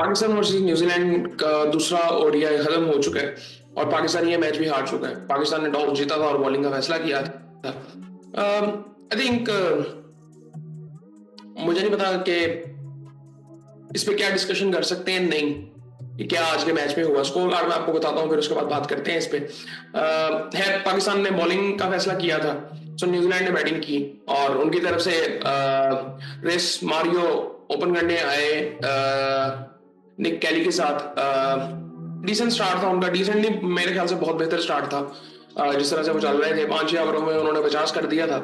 Pakistan versus New Zealand का दूसरा ODI खत्म हो चुका है और पाकिस्तान ये मैच भी हार चुका है। पाकिस्तान ने टॉस जीता था और बॉलिंग का फैसला किया था। आई थिंक मुझे नहीं पता कि इस पे क्या डिस्कशन कर सकते हैं, नहीं कि क्या आज के मैच में हुआ। स्कोर कार्ड मैं आपको बताता हूँ, फिर उसके बाद बात करते हैं इस पे। है पाकिस्तान ने बॉलिंग का फैसला किया था, सो न्यूजीलैंड ने बैटिंग की और उनकी तरफ से रेस मारियो ओपन करने आए निक कैली के साथ। डिसेंट स्टार्ट था उनका, डिसेंट नहीं, मेरे ख्याल से बहुत बेहतर स्टार्ट था। जिस तरह से वो चल रहे थे, 5-6 ओवरों में उन्होंने 50 कर दिया था।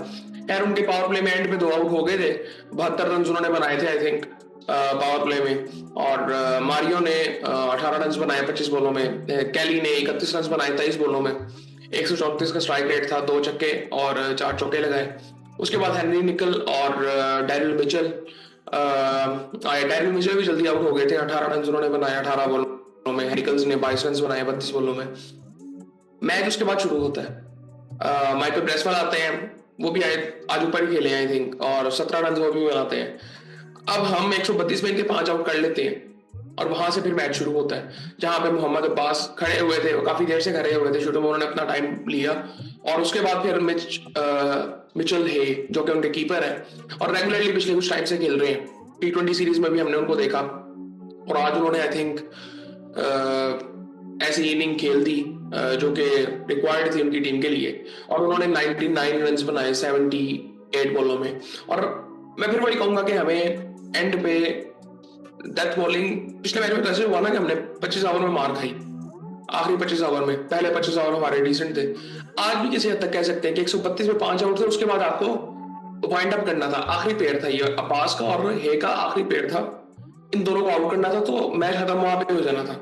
खैर उनके पावर प्ले में एंड पे 2 आउट हो गए थे, 72 रन उन्होंने बनाए थे आई थिंक पावर प्ले में। और मारियो ने 18 रन बनाए 25 बॉलों में। कैली ने 31 रन बनाए 23 बॉलों में। 134 का स्ट्राइक रेट था, 2 छक्के और 4 चौके लगाए। उसके बाद हेनरी निकल और डैरिल मिचेल आए। डैरिल मिचेल भी जल्दी आउट हो गए थे, 18 रन उन्होंने बनाए 18 बॉलों में। निकल्स ने 22 रन बनाए 32 बॉलों में। मैच उसके बाद शुरू होता है, माइकल ब्रेसवेल आते हैं, वो भी आए, आज ऊपर ही खेले आई थिंक, और 17 रन वो भी बनाते हैं। अब हम 132 में इनके 5 आउट कर लेते हैं और वहां से फिर मैच शुरू होता है, जहां पे मोहम्मद अब्बास खड़े हुए थे, वो काफी देर से खड़े हुए थे, शुरू में उन्होंने अपना टाइम लिया। और उसके बाद फिर मिचेल है जो कि उनके कीपर है और रेगुलरली पिछले कुछ टाइम से खेल रहे हैं। T20 सीरीज में भी हमने उनको देखा और आज उन्होंने आई थिंक ऐसी इनिंग खेल दी जो कि रिक्वायर्ड थी उनकी टीम के लिए, और उन्होंने 99 रन बनाए 78 बॉलों में। और मैं फिर वही कहूंगा कि हमें एंड पे डेथ बॉलिंग, पिछले मैच में तो ऐसे हुआ ना कि हमने 25 ओवर में मार खाई, आखिरी 25 ओवर में। पहले 25 ओवर हमारे डिसेंट थे। आज भी किसी हद तक कह सकते हैं कि 132 में 5 आउट थे, उसके बाद आपको वाइंड अप करना था। आखिरी पेयर था ये, अब्बास का और हे का आखिरी पेयर था, इन दोनों को आउट करना था तो मैच खत्म वहां पे हो जाना था,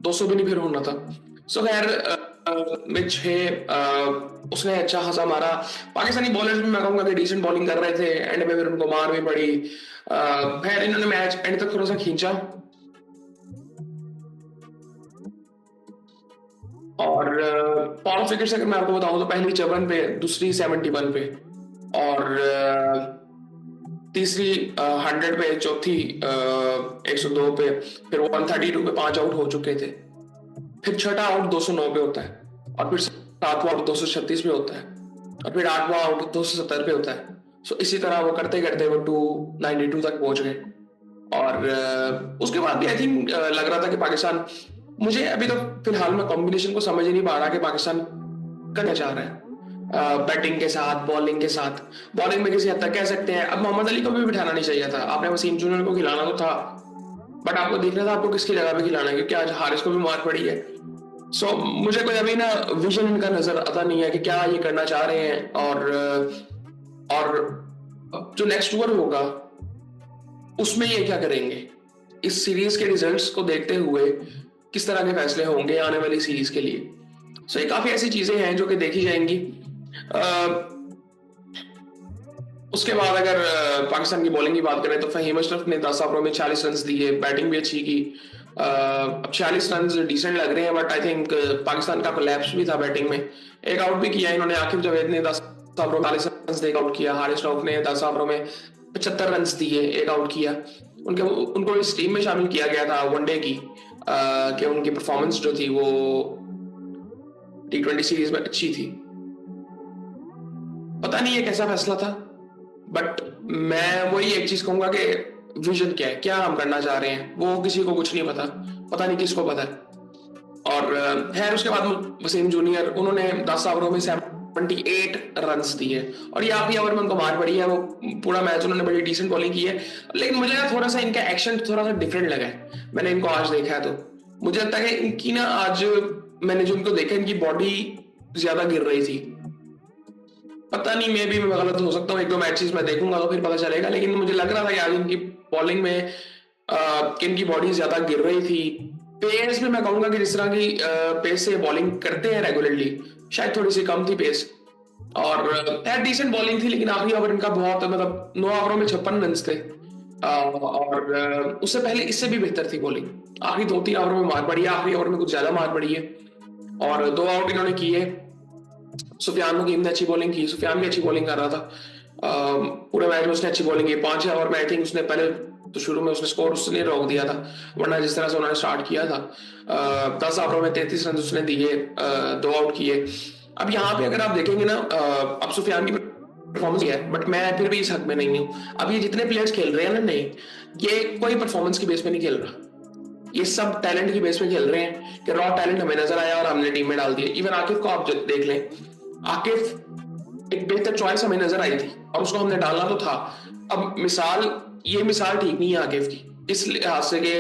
200 भी नहीं फिर होना था। सो खैर मिच है, उसने अच्छा खासा मारा। पाकिस्तानी बॉलर्स भी मैं कहूंगा कि डिसेंट बॉलिंग कर रहे थे, एंड में फिर उनको मार भी पड़ी। खैर इन्होंने मैच एंड तक थोड़ा सा खींचा और पावर फिगर्स अगर मैं आपको बताऊं तो पहली 54 पे, दूसरी 71 पे और तीसरी 100 पे, चौथी 102 पे, फिर 132 पे 5 आउट हो चुके थे। फिर छठा आउट 209 पे होता है और फिर सातवां आउट 236 पे होता है और फिर आठवां आउट 270 पे होता है। सो इसी तरह वो करते करते वो 292 तक पहुंच गए। और उसके बाद भी आई थिंक लग रहा था कि पाकिस्तान, मुझे अभी तो फिलहाल में कॉम्बिनेशन को समझ ही नहीं पा रहा कि पाकिस्तान करना चाह रहा है बैटिंग के साथ बॉलिंग के साथ। बॉलिंग में किसी हद तक कह सकते हैं अब मोहम्मद अली को भी बिठाना नहीं चाहिए था, आपने वसीम जूनियर को खिलाना तो था, बट आपको देखना था आपको किसकी जगह पे खिलाना है, क्योंकि आज हारिस को भी मार पड़ी है। सो मुझे कोई अभी ना विजन इनका नजर आता नहीं है कि क्या ये करना चाह रहे हैं। और जो नेक्स्ट ओवर होगा उसमें ये क्या करेंगे, इस सीरीज के रिजल्ट्स को देखते हुए किस तरह के फैसले होंगे आने वाली सीरीज के लिए। सो ये काफी ऐसी चीजें हैं जो कि देखी जाएंगी। उसके बाद अगर पाकिस्तान की बॉलिंग की बात करें तो फहीम अशरफ ने 10 ओवरों में 40 रन दिए, बैटिंग भी अच्छी की। अब 46 रन डिसेंट लग रहे हैं, बट आई थिंक पाकिस्तान का कोलैप्स भी था बैटिंग में। एक आउट भी किया इन्होंने, आकिब जावेद ने 10 ओवरों में 40 रन देकर आउट किया। हारिस रऊफ ने 10 ओवरों में 75 रन दिए, एक आउट किया। उनको इस टीम में शामिल किया गया था वनडे की, कि उनकी परफॉर्मेंस जो थी वो T20 सीरीज में अच्छी थी। पता नहीं ये कैसा फैसला था, बट मैं वही एक चीज कहूंगा कि विजन क्या है, क्या हम करना चाह रहे हैं, वो किसी को कुछ नहीं पता, पता नहीं किसको पता है। और खैर उसके बाद वसीम जूनियर, उन्होंने 10 ओवरों में 78 रन दिए और ये आखिरी ओवर में उनको मार पड़ी है। वो पूरा मैच उन्होंने बड़ी डिसेंट बॉलिंग की है, लेकिन मुझे ना थोड़ा सा इनका एक्शन थोड़ा सा डिफरेंट लगा है। मैंने इनको आज देखा है तो मुझे लगता है कि इनकी ना आज मैंने जो इनको देखा, इनकी बॉडी ज्यादा गिर रही थी। पता नहीं, मैं गलत हो सकता हूँ, 1-2 मैचेस में देखूंगा तो फिर पता चलेगा, लेकिन मुझे लग रहा था कि आज इनकी बॉलिंग में इनकी बॉडी ज्यादा गिर रही थी। पेस में मैं कहूंगा कि जिस तरह की पेस से बॉलिंग करते हैं रेगुलरली, शायद थोड़ी सी कम थी पेस। और डिसेंट बॉलिंग थी, लेकिन आखिरी ओवर इनका बहुत, मतलब 9 ओवरों में 56 रन थे। और उससे पहले इससे भी बेहतर थी बॉलिंग। आखिरी 2-3 ओवर में मार पड़ी है, आखिरी ओवर में कुछ ज्यादा मार पड़ी है और 2 आउट इन्होंने किए। सुफियान नकीम ने अच्छी बॉलिंग की, सुफियान भी अच्छी बॉलिंग कर रहा था। पूरे मैच में उसने अच्छी बॉलिंग की। 5 ओवर में आई थिंक उसने पहले तो शुरू में उसने स्कोर उसने रोक दिया था, वरना जिस तरह से उन्होंने स्टार्ट किया था 10 ओवरों में 33 रन उसने दिए, 2 आउट किए। अब यहाँ पे अगर आप देखेंगे ना, अब सुफियान की परफॉर्मेंस है, बट मैं फिर भी इस हक में नहीं हूँ। अब ये जितने प्लेयर्स खेल रहे हैं ना, नहीं, ये कोई परफॉर्मेंस की बेस पे नहीं खेल रहा, ये सब टैलेंट की बेस पे खेल रहे हैं कि रॉ टैलेंट हमें नजर आया और हमने टीम में डाल दिया। इवन आकिफ को आप देख लें, आकिफ एक बेहतर चॉइस हमें नजर आई थी और उसको हमने डालना तो था। अब ये मिसाल ठीक नहीं है आकिफ की, इस लिहाज से कि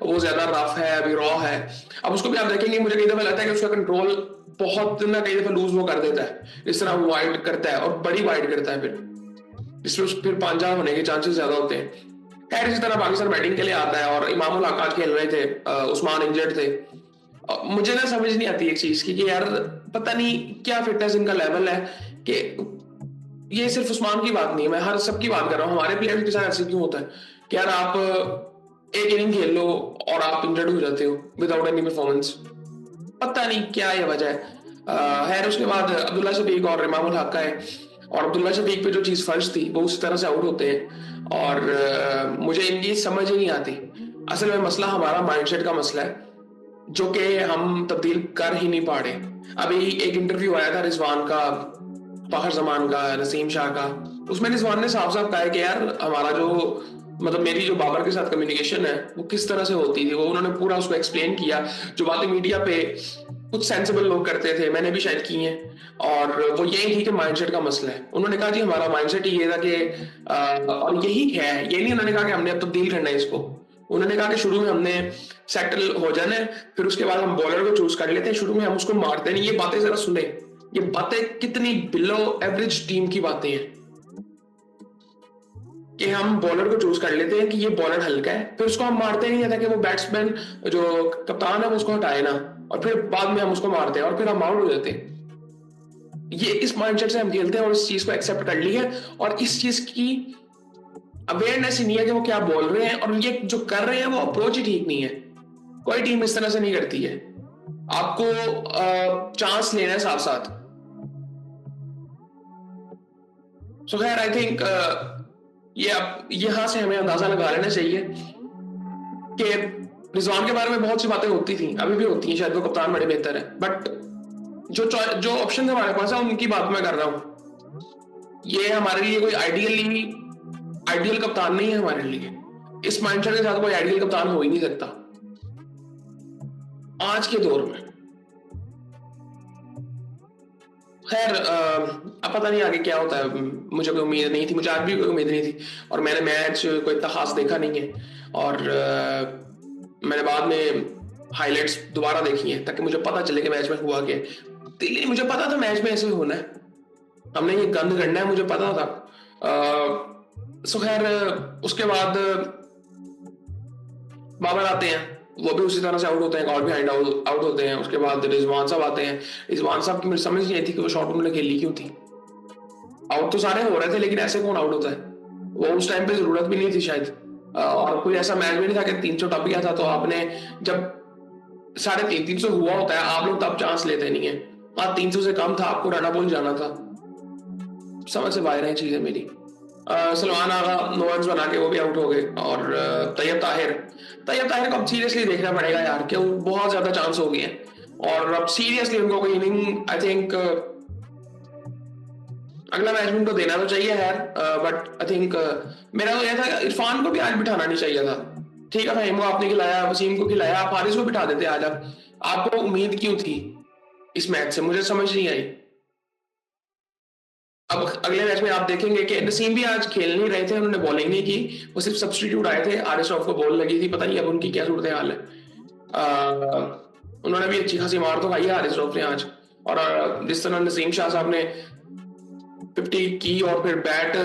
वो ज्यादा रफ है, अभी रॉ है। अब उसको भी आप देखेंगे, मुझे कई दफा लगता है कि उसका कंट्रोल बहुत ना कई दफा लूज वो कर देता है, इस तरह वो वाइड करता है और बड़ी वाइड करता है, फिर फिर पांजा होने के चांसेस ज्यादा होते हैं। खैर इसी तरह पाकिस्तान बैटिंग के लिए आता है और इमामुल हक आज खेल रहे थे, उस्मान इंजर्ड थे। मुझे ना समझ नहीं आती एक चीज की कि यार पता नहीं क्या फिटनेस इनका लेवल है, कि ये सिर्फ उस्मान की बात नहीं है, मैं हर सबकी बात कर रहा हूँ। हमारे प्लेयर्स के साथ ऐसे क्यों होता है कि यार आप एक इनिंग खेल लो और आप इंजर्ड हो जाते हो विदाउट एनी परफॉर्मेंस, पता नहीं क्या ये वजह है। खैर उसके बाद अब्दुल्ला शफीक और इमामुल हक का है, और अब्दुल्ला शफीक पे जो चीज फर्ज थी वो उस तरह से आउट होते हैं, और मुझे इनकी समझ ही नहीं आती। असल में मसला हमारा माइंडसेट का मसला है, जो कि हम तब्दील कर ही नहीं पा रहे। अभी एक इंटरव्यू आया था रिजवान का, फखर जमान का, नसीम शाह का, उसमें रिजवान ने साफ साफ कहा है कि यार हमारा जो मतलब मेरी जो बाबर के साथ कम्युनिकेशन है वो किस तरह से होती थी, वो उन्होंने पूरा उसको एक्सप्लेन किया। जो बातें मीडिया पे कुछ सेंसिबल लोग करते थे, मैंने भी शायद की हैं, और वो यही थी कि माइंडसेट का मसला है। उन्होंने कहा जी हमारा माइंडसेट ये था कि और यही है, ये नहीं उन्होंने कहा कि हमने अब तब्दील करना है इसको। उन्होंने कहा कि शुरू में हमने सेटल हो जाना है, फिर उसके बाद हम बॉलर को चूज कर लेते हैं, शुरू में हम उसको मारते नहीं। ये बातें जरा सुने, ये बातें कितनी बिलो एवरेज टीम की बातें हैं कि हम बॉलर को चूज कर लेते हैं कि ये बॉलर हल्का है, फिर उसको हम मारते नहीं है ताकि वो बैट्समैन जो कप्तान है वो उसको हटाए ना, और फिर बाद में हम उसको मारते हैं और फिर हम आउट हो जाते हैं। ये इस माइंडसेट से हम खेलते हैं और इस चीज को एक्सेप्ट कर ली है, और इस चीज की अवेयरनेस ही नहीं है कि वो क्या बोल रहे हैं, और ये जो कर रहे हैं वो अप्रोच ही ठीक नहीं है। कोई टीम इस तरह से नहीं करती है, आपको चांस लेना है साथ साथ। सो खैर आई थिंक ये अब यहां से हमें अंदाजा लगा लेना चाहिए कि रिजवान के बारे में बहुत सी बातें होती थी, अभी भी होती हैं, शायद वो कप्तान बड़े बेहतर है, बट जो ऑप्शन हमारे पास है उनकी बात मैं कर रहा हूं। ये हमारे लिए कोई आइडियल कप्तान नहीं है हमारे लिए। इस माइंडसेट के साथ कोई आइडियल कप्तान हो ही नहीं सकता आज के दौर में। खैर अब पता नहीं आगे क्या होता है, मुझे कोई उम्मीद नहीं थी, मुझे आज भी कोई उम्मीद नहीं थी, और मैंने मैच कोई इतना खास देखा नहीं है, और मैंने बाद में हाइलाइट्स दोबारा देखी हैं ताकि मुझे पता चले कि मैच में हुआ क्या। दिल्ली, मुझे पता था मैच में ऐसे होना है, हमने ये गंद करना है, मुझे पता था। सो खैर उसके बाद बाबर आते हैं, वो भी उसी तरह से आउट होते हैं, गॉड बिहाइंड आउट होते हैं। उसके बाद रिजवान साहब आते हैं। रिजवान साहब की मुझे समझ नहीं आई थी कि वो शॉर्ट उन्होंने खेली क्यों थी। आउट तो सारे हो रहे थे, लेकिन ऐसे कौन आउट होता है, वो उस टाइम पे जरूरत भी नहीं थी शायद, और कोई ऐसा मैच भी नहीं था कि 300 टप गया था, तो आपने जब 350 हुआ होता है आप लोग तब चांस लेते नहीं है। हाँ 300 से कम था, आपको रन बॉल जाना था। समझ से बाहर है चीजें मेरी। सलमान आगा नो रन बना के वो भी आउट हो गए, और तैयब ताहिर को अब सीरियसली देखना पड़ेगा यार, कि बहुत ज्यादा चांस हो गए हैं, और अब सीरियसली उनको कोई इनिंग आई थिंक अगला मैच में उनको देना तो चाहिए यार, बट आई थिंक मेरा तो यह था इरफान को भी आज बिठाना नहीं चाहिए था। ठीक है फहीम को आपने खिलाया, वसीम को खिलाया, आप हारिस को बिठा देते आज। आपको उम्मीद क्यों थी इस मैच से, मुझे समझ नहीं आई। अब अगले मैच में आप देखेंगे कि नसीम भी आज खेल नहीं रहे थे, उन्होंने बॉलिंग नहीं की, वो सिर्फ सब्स्टिट्यूट आए थे। आरिस रऊफ को बॉल लगी थी, पता नहीं अब उनकी क्या सूरत हाल है। उन्होंने भी अच्छी खासी मार तो खाई है आरिस रऊफ ने आज, और जिस तरह नसीम शाह साहब ने 50 की और फिर बैट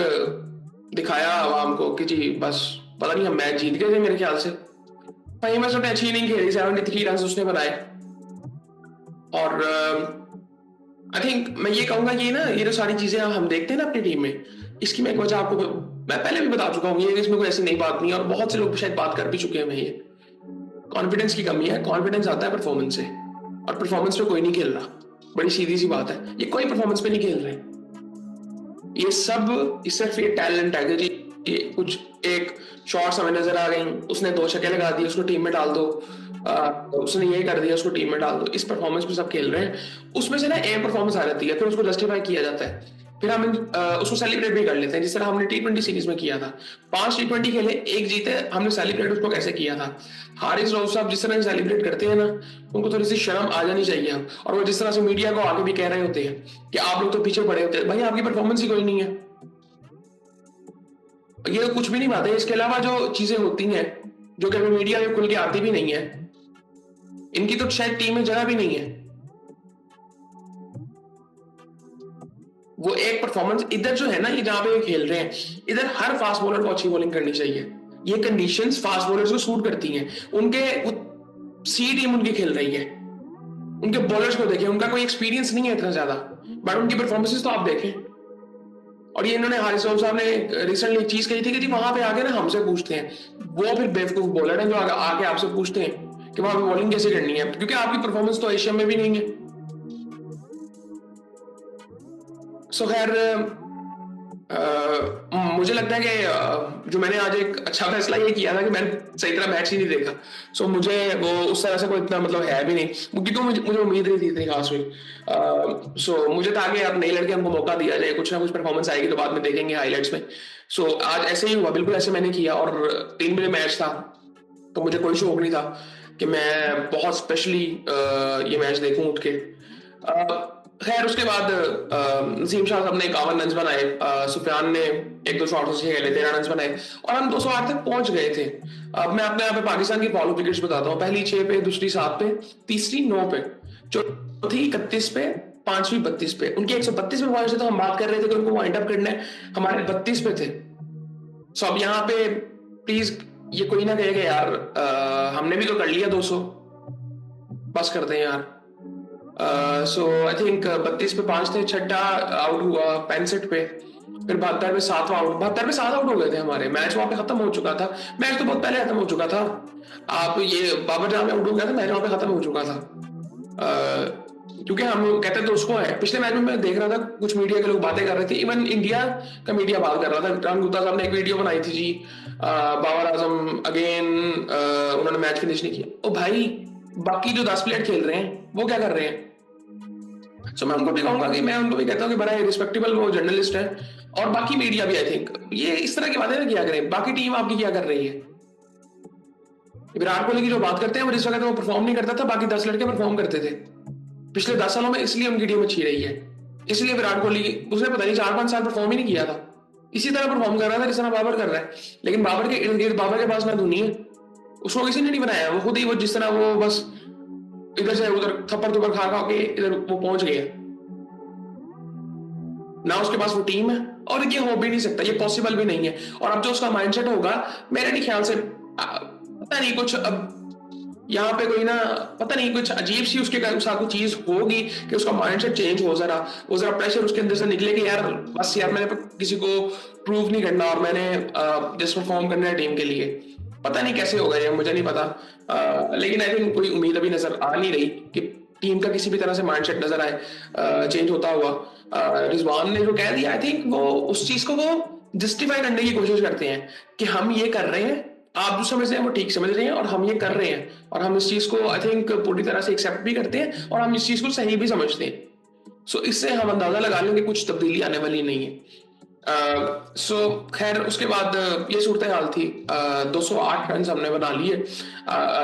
दिखाया आवाम को कि जी बस पता नहीं हम मैच जीत गए थे मेरे ख्याल से। भाई मैं उसने अच्छी इनिंग खेली, 73 रन उसने बनाए, और आई थिंक मैं ये कहूंगा कि ना ये जो सारी चीजें हम देखते हैं ना अपनी टीम में, इसकी मैं एक वजह आपको मैं पहले भी बता चुका हूँ, ये इसमें कोई ऐसी नई बात नहीं है, और बहुत से लोग शायद बात कर भी चुके हैं। ये कॉन्फिडेंस की कमी है। कॉन्फिडेंस आता है परफॉर्मेंस से, और परफॉर्मेंस पे कोई नहीं खेल रहा, बड़ी सीधी सी बात है, ये कोई परफॉर्मेंस पे नहीं खेल रहे। ये सब सिर्फ ये टैलेंट है कि जी ये कुछ एक शॉट्स हमें नजर आ गई, उसने 2 छक्के लगा दिए, उसको टीम में डाल दो, उसने ये कर दिया, उसको टीम में डाल दो। इस परफॉर्मेंस पे सब खेल रहे हैं, उसमें से ना एक परफॉर्मेंस आ जाती है, फिर उसको जस्टिफाई किया जाता है, फिर हम उसको सेलिब्रेट भी कर लेते हैं, जिस तरह हमने T20 सीरीज में किया था। 5 T20 खेले, एक जीते, हमने सेलिब्रेट उसको कैसे किया था। हारिस रऊफ साहब जिस तरह सेलिब्रेट करते हैं ना, उनको थोड़ी सी शर्म आ जानी चाहिए अब। और वो जिस तरह से मीडिया को आगे भी कह रहे होते हैं कि आप लोग तो पीछे पड़े होते हैं, भाई आपकी परफॉर्मेंस ही कोई नहीं है, ये कुछ भी नहीं बात है। इसके अलावा जो चीजें होती हैं जो कि मीडिया में खुल के आती भी नहीं है, इनकी तो शायद टीम में जगह भी नहीं है। वो एक परफॉर्मेंस इधर जो है ना, ये जहां पे ये खेल रहे हैं, इधर हर फास्ट बॉलर को अच्छी बॉलिंग करनी चाहिए। ये कंडीशंस फास्ट बॉलर्स को सूट करती हैं। उनके सी टीम उनकी खेल रही है, उनके बॉलर्स को देखें, उनका कोई एक्सपीरियंस नहीं है इतना ज्यादा, बट उनकी परफॉर्मेंसेस तो आप देखें। और ये इन्होंने हारिस रऊफ साहब ने रिसेंटली एक चीज कही थी कि जी वहां पे आके ना हमसे पूछते हैं, वो फिर बेवकूफ बॉलर है जो आके आपसे पूछते हैं कि वहां पे बॉलिंग कैसे करनी है, क्योंकि आपकी परफॉर्मेंस तो एशिया में भी नहीं है। सो खैर मुझे लगता है कि जो मैंने आज एक अच्छा फैसला ये किया था कि मैंने सही तरह मैच ही नहीं देखा। सो मुझे वो उस तरह से कोई इतना मतलब है भी नहीं, क्योंकि मुझे उम्मीद नहीं थी इतनी खास हुई। सो मुझे था कि अब नए लड़के हमको मौका दिया जाए, कुछ ना कुछ परफॉर्मेंस आएगी तो बाद में देखेंगे हाईलाइट्स में। सो आज ऐसे ही हुआ, बिल्कुल ऐसे मैंने किया। और 3 बजे मैच था, तो मुझे कोई शौक नहीं था कि मैं बहुत स्पेशली ये मैच देखूं उठ के। खैर उसके बाद नसीम शाह साहब ने 51 रन बनाए, सुफियान ने 1-2 शॉट्स से खेले, 13 रन बनाए और हम 208 तक पहुंच गए थे। अब मैं अपने यहाँ पे पाकिस्तान की फॉलो विकेट्स बताता हूँ। पहली 6 पे, दूसरी 7 पे, तीसरी 9 पे, चौथी 31 पे, पांचवी 32 पे। उनके 132 पे पहुंचे, तो हम बात कर रहे थे कि उनको वाइंड अप करना है, हमारे 32 पे थे। सो अब यहाँ पे प्लीज ये कोई ना कहेगा यार हमने भी तो कर लिया 200, बस करते हैं यार। सो आई थिंक 32 पे 5 थे, छठा आउट हुआ 65 पे, फिर 72 पे 7वां आउट, 72 पे 7 आउट हो गए थे हमारे। मैच वहां पे खत्म हो चुका था, मैच तो बहुत पहले खत्म हो चुका था। आप ये बाबर जहां पे आउट हो गया था, मैच वहां पे खत्म हो चुका था। क्योंकि हम कहते तो उसको है। पिछले मैच में मैं देख रहा था कुछ मीडिया के लोग बातें कर रहे थे, इवन इंडिया का मीडिया बात कर रहा था। राम गुप्ता साहब ने एक वीडियो बनाई थी जी, बाबर आजम अगेन उन्होंने मैच फिनिश नहीं किया। ओ भाई, बाकी जो 10 प्लेयर खेल रहे हैं वो क्या कर रहे हैं? सो मैं उनको भी कहूंगा कि मैं उनको भी कहता हूँ कि बड़ा रिस्पेक्टेबल वो जर्नलिस्ट है, और बाकी मीडिया भी। आई थिंक ये इस तरह की बातें ना किया करें। बाकी टीम आपकी क्या कर रही है? विराट कोहली की जो बात करते हैं, वो जिस वक्त वो परफॉर्म नहीं करता था, बाकी 10 लड़के परफॉर्म करते थे पिछले 10 सालों में, इसलिए उनकी टीम अच्छी रही है। इसलिए विराट कोहली, उसने पता नहीं 4-5 साल परफॉर्म ही नहीं किया था, इसी तरह परफॉर्म कर रहा था जिस तरह बाबर कर रहा है। लेकिन बाबर के इर्द गिर्द, बाबर के पास ना धोनी है, उसको किसी ने नहीं बनाया, वो खुद ही वो जिस तरह वो बस इधर से उधर थप्पड़ थप्पड़ खा खा के इधर वो पहुंच गया। ना उसके पास वो टीम है, और ये हो भी नहीं सकता, ये पॉसिबल भी नहीं है। और अब जो उसका माइंडसेट होगा, मेरे नहीं ख्याल से पता नहीं कुछ अब यहाँ पे कोई ना, पता नहीं कुछ अजीब सी उसके साथ कुछ चीज होगी कि उसका माइंडसेट चेंज हो, जरा वो जरा प्रेशर उसके अंदर से निकले कि यार बस यार मैंने किसी को प्रूव नहीं करना, और मैंने जस्ट परफॉर्म करना है टीम के लिए। पता नहीं कैसे होगा ये, मुझे नहीं पता। लेकिन आई थिंक कोई उम्मीद अभी नजर आ नहीं रही कि टीम का किसी भी तरह से माइंडसेट नजर आए चेंज होता हुआ। रिजवान ने जो कह दिया, आई थिंक वो उस चीज को वो जस्टिफाई करने की कोशिश करते हैं कि हम ये कर रहे हैं, आप जो समझ रहे हैं वो ठीक समझ रहे हैं, और हम ये कर रहे हैं, और हम इस चीज को आई थिंक पूरी तरह से एक्सेप्ट भी करते हैं, और हम इस चीज को सही भी समझते हैं। सो इससे हम अंदाजा लगा लें कि कुछ तब्दीली आने वाली नहीं है। सो खैर उसके बाद ये सूरत हाल थी। 208 रन हमने बना लिए।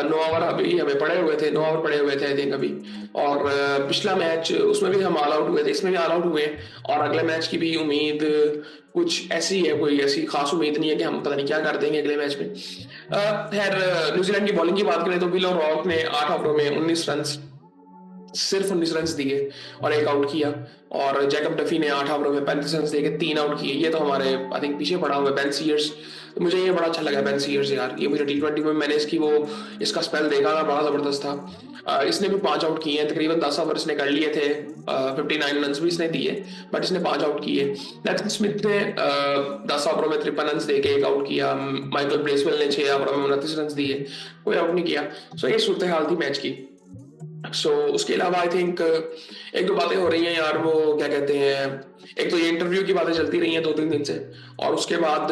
9 ओवर अभी हमें पड़े हुए थे, 9 ओवर पड़े हुए थे आई थिंक अभी। और पिछला मैच उसमें भी हम ऑल आउट हुए थे, इसमें भी ऑल आउट हुए, और अगले मैच की भी उम्मीद कुछ ऐसी है, कोई ऐसी खास उम्मीद नहीं है कि हम पता नहीं क्या कर देंगे अगले मैच में। खैर न्यूजीलैंड की बॉलिंग की बात करें तो विल रॉक ने 8 ओवरों में 19 रन, सिर्फ 19 रन दिए और 1 आउट किया। और जैकब डफी ने 8 ओवरों में 35 रन देके 3 आउट किए। ये तो हमारे आई थिंक पीछे पड़ा हुआ है बेन सीयर्स। मुझे ये बड़ा अच्छा लगा बेन सीयर्स यार, ये मुझे T20 में मैंने इसका स्पेल देखा था, बड़ा जबरदस्त था। इसने भी 5 आउट किए हैं, तकरीबन 10 ओवर इसने कर लिए थे। 59 रन भी इसने दिए, बट इसने 5 आउट किए। नेथन स्मिथ ने 10 ओवरों में 53 रन देके 1 आउट किया। माइकल ब्रेसवेल ने 6 ओवरों में 29 रन दिए, कोई आउट नहीं किया। सो ये सूरत हाल थी मैच की। सो उसके अलावा आई थिंक एक दो बातें हो रही हैं यार, वो क्या कहते हैं, एक तो ये इंटरव्यू की बातें चलती रही हैं 2-3 दिन से, और उसके बाद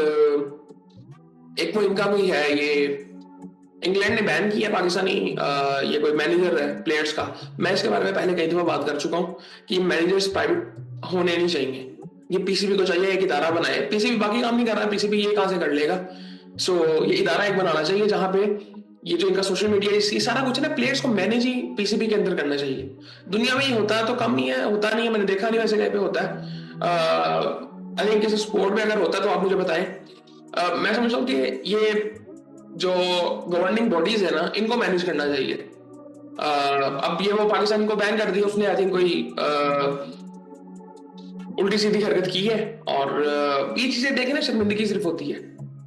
एक वो इनका भी है, ये इंग्लैंड ने बैन किया पाकिस्तानी ये कोई मैनेजर है प्लेयर्स का। मैं इसके बारे में पहले कई दफा बात कर चुका हूँ कि मैनेजर्स प्राइवेट होने नहीं चाहिए। ये पीसीबी को चाहिए एक इदारा बनाए, पीसीबी बाकी काम नहीं कर रहा, पीसीबी ये कहां से कर लेगा। सो ये इदारा एक बनाना चाहिए जहां पे ये जो इनका सोशल मीडिया ये सारा कुछ है ना, प्लेयर्स को मैनेज ही पीसीबी के अंदर करना चाहिए। दुनिया में ये होता है तो कम नहीं है, होता नहीं है, मैंने देखा नहीं वैसे कहीं पे होता है। आई थिंक किसी स्पोर्ट में अगर होता है तो आप मुझे बताएं। मैं समझता हूँ कि ये जो गवर्निंग बॉडीज है ना, इनको मैनेज करना चाहिए। अब ये वो पाकिस्तान को बैन कर दिया उसने, आई थिंक कोई उल्टी सीधी हरकत की है, और ये चीजें देखे ना शर्मिंदगी सिर्फ होती है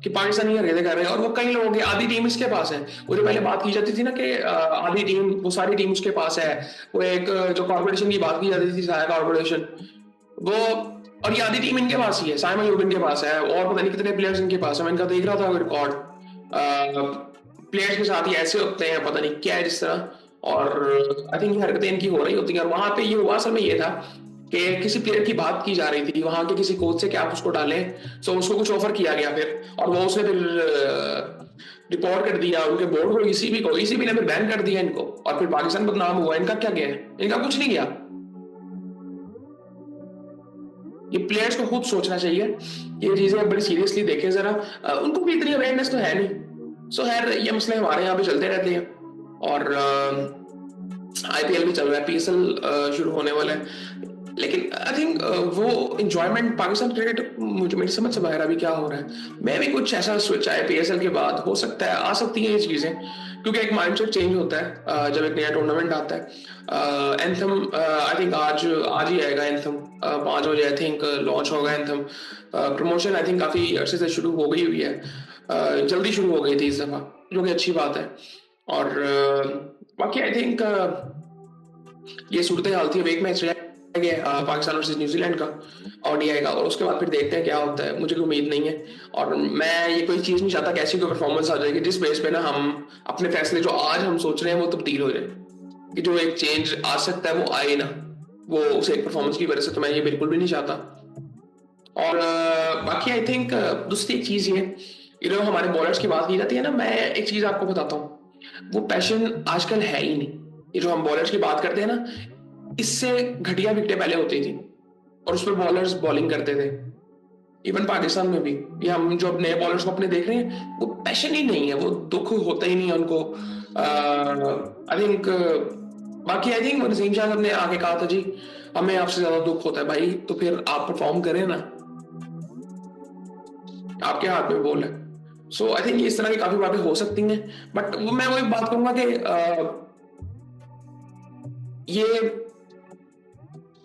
कि पाकिस्तानी हरकतें कर रहे हैं, और वो कई लोगों की आधी टीम इसके पास है। वो जो पहले बात की जाती थी ना कि आधी टीम, वो सारी टीम उसके पास है, वो एक जो कॉर्पोरेशन की बात की जाती थी, साया कॉर्पोरेशन, वो, और ये आधी टीम इनके पास ही है, साइम अयूब इनके पास है, और पता नहीं कितने प्लेयर्स इनके पास है। मैं इनका देख रहा था रिकॉर्ड, प्लेयर्स के साथ ही ऐसे होते हैं, पता नहीं क्या है जिस तरह, और आई थिंक ये हरकतें इनकी हो रही होती हैं। और वहां पे ये हुआ असल में ये था कि किसी प्लेयर की बात की जा रही थी वहां के किसी कोच से कि आप उसको डालें, सो उसको कुछ ऑफर किया गया फिर, और वो उसने फिर रिपोर्ट कर दिया उनके बोर्ड को, ईसीबी ने फिर बैन कर दिया इनको, और फिर पाकिस्तान बदनाम हुआ। इनका क्या गया है? इनका कुछ नहीं गया। ये प्लेयर्स को खुद सोचना चाहिए, ये चीजें बड़ी सीरियसली देखें जरा। उनको भी इतनी अवेयरनेस तो है नहीं। सो खैर ये मसले हमारे यहाँ पे चलते रहते हैं, और आईपीएल भी चल रहा है, पीएसएल शुरू होने वाला है, लेकिन आई थिंक वो इंजॉयमेंट पाकिस्तान क्रिकेट मुझे मेरी समझ से बाहर अभी क्या हो रहा है। मैं भी कुछ ऐसा स्विच आए पीएसएल के बाद, हो सकता है आ सकती है ये चीजें, क्योंकि एक माइंडसेट चेंज होता है जब एक नया टूर्नामेंट आता है। एंथम आई थिंक आज ही आएगा एंथम, 5 बजे आई थिंक लॉन्च होगा एंथम। प्रमोशन आई थिंक काफी अरसे से शुरू हो गई हुई है, जल्दी शुरू हो गई थी इस दफा, जो कि अच्छी बात है। और बाकी आई थिंक ये सूरत हाल थी। अब एक मैच पाकिस्तान वर्सेस न्यूजीलैंड का, ओडीआई का, और उसके बाद फिर देखते हैं क्या होता है। मुझे कोई उम्मीद नहीं है, और मैं ये कोई चीज नहीं चाहता कि ऐसी कोई परफॉर्मेंस आ जाएगी जिस बेस पे ना हम अपने फैसले जो आज हम सोच रहे हैं वो तब्दील हो जाए, कि जो एक चेंज आ सकता है वो आए ना, वो उस एक परफॉर्मेंस की वजह से। तो मैं ये बिल्कुल भी नहीं चाहता। और बाकी आई थिंक दूसरी एक चीज ये जो हमारे बॉलर्स की बात की जाती है ना, मैं एक चीज आपको बताता हूँ, वो पैशन आजकल है ही नहीं। ये जो हम बॉलर्स की बात करते हैं ना, इससे घटिया विकेटें पहले होती थी, और उस पर बॉलर्स बॉलिंग करते थे। इवन पाकिस्तान में भी ये हम जो नए बॉलर्स को अपने देख रहे हैं, वो पैशन ही नहीं है, वो दुख होता ही नहीं है उनको। आई थिंक बाकी आई थिंक नसीम शाह ने आके कहा था, जी हमें आपसे ज्यादा दुख होता है भाई, तो फिर आप परफॉर्म करें ना, आपके हाथ में बॉल है। सो आई थिंक इस तरह की काफी बातें हो सकती हैं, बट मैं वही बात करूंगा कि ये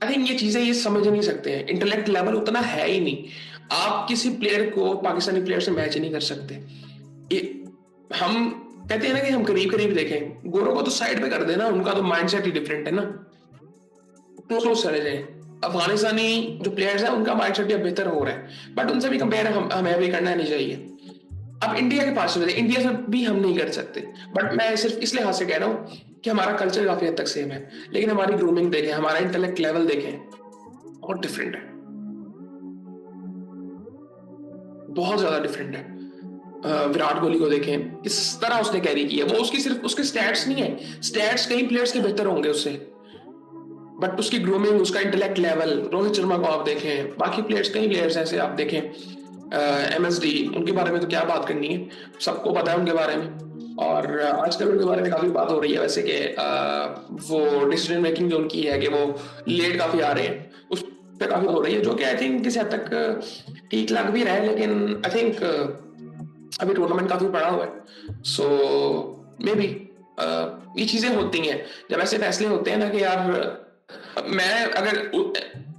आई थिंक ये चीजें ये समझ नहीं सकते हैं, इंटेलेक्ट लेवल उतना है ही नहीं। आप किसी प्लेयर को पाकिस्तानी प्लेयर से मैच ही नहीं कर सकते। ये हम कहते हैं ना कि हम करीब करीब देखें, गोरों को तो साइड पे कर देना, उनका तो माइंडसेट ही डिफरेंट है ना, क्लोज चले जाए। अफगानिस्तानी जो प्लेयर्स हैं उनका माइंडसेट भी अब बेहतर हो रहा है, बट उनसे भी कंपेयर हमें भी करना नहीं चाहिए। अब इंडिया के पास इंडिया से भी हम नहीं कर सकते, बट मैं सिर्फ इस लिहाज से कह रहा हूँ कि हमारा कल्चर काफी हद तक सेम है, लेकिन हमारी ग्रूमिंग देखें, हमारा इंटेलेक्ट लेवल देखें, और डिफरेंट है, बहुत ज्यादा डिफरेंट है। विराट कोहली को देखें, किस तरह उसने कैरी किया। वो उसकी सिर्फ उसके स्टैट्स नहीं है, स्टैट्स कई प्लेयर्स के बेहतर होंगे उससे, बट उसकी ग्रूमिंग, उसका इंटेलेक्ट लेवल। रोहित शर्मा को आप देखें, बाकी प्लेयर्स, कई प्लेयर्स ऐसे आप देखें, एमएसडी, उनके बारे में तो क्या बात करनी है, सबको पता है उनके बारे में। और आजकल उनके बारे में काफी बात हो रही है वैसे कि वो डिसीजन मेकिंग जो उनकी है कि वो लेट काफी आ रहे हैं, उस पर काफी हो रही है, जो कि आई थिंक किसी हद तक ठीक लग भी रहा है, लेकिन आई थिंक अभी टूर्नामेंट काफी बड़ा हुआ है। सो मे बी ये चीजें होती हैं जब ऐसे फैसले होते हैं ना कि यार, मैं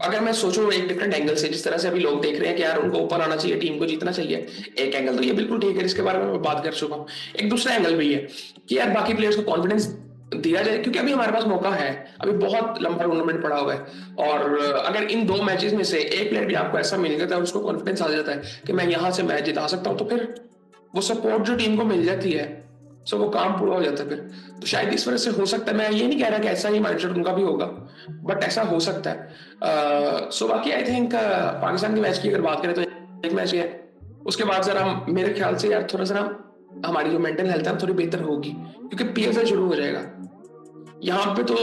अगर मैं सोचूं एक डिफरेंट एंगल से, जिस तरह से अभी लोग देख रहे हैं कि यार उनको ऊपर आना चाहिए, टीम को जीतना चाहिए, एक एंगल तो ये बिल्कुल ठीक है, इसके बारे में मैं बात कर चुका हूँ। एक दूसरा एंगल भी है कि यार बाकी प्लेयर्स को कॉन्फिडेंस दिया जाए, क्योंकि अभी हमारे पास मौका है, अभी बहुत लंबा टूर्नामेंट पड़ा हुआ है, और अगर इन 2 मैचेस में से एक प्लेयर भी आपको ऐसा मिल जाता है, उसको कॉन्फिडेंस आ जाता है कि मैं यहाँ से मैच जिता सकता हूँ, तो फिर वो सपोर्ट जो टीम को मिल जाती है, सो वो काम पूरा हो जाता है फिर। तो शायद इस वजह से हो सकता है, मैं ये नहीं कह रहा कि ऐसा ही माइंडसेट उनका भी होगा, बट ऐसा हो सकता है। सो बाकी आई थिंक पाकिस्तान के मैच की अगर बात करें तो एक मैच है, उसके बाद जरा मेरे ख्याल से यार थोड़ा सा हमारी जो मेंटल हेल्थ है थोड़ी बेहतर होगी, क्योंकि पीएसएल शुरू हो जाएगा। यहाँ पे तो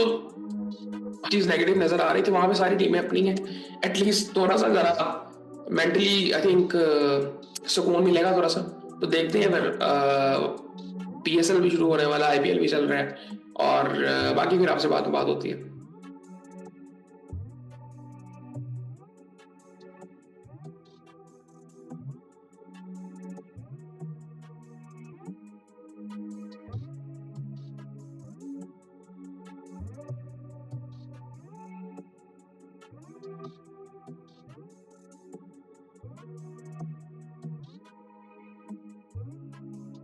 चीज नेगेटिव नजर आ रही थी, वहां पे सारी टीमें अपनी हैं, एटलीस्ट थोड़ा सा जरा मेंटली आई थिंक सुकून मिलेगा थोड़ा सा। तो देखते हैं फिर, पीएसएल भी शुरू होने वाला, आईपीएल भी चल रहा है, और बाकी फिर आपसे बात होती है।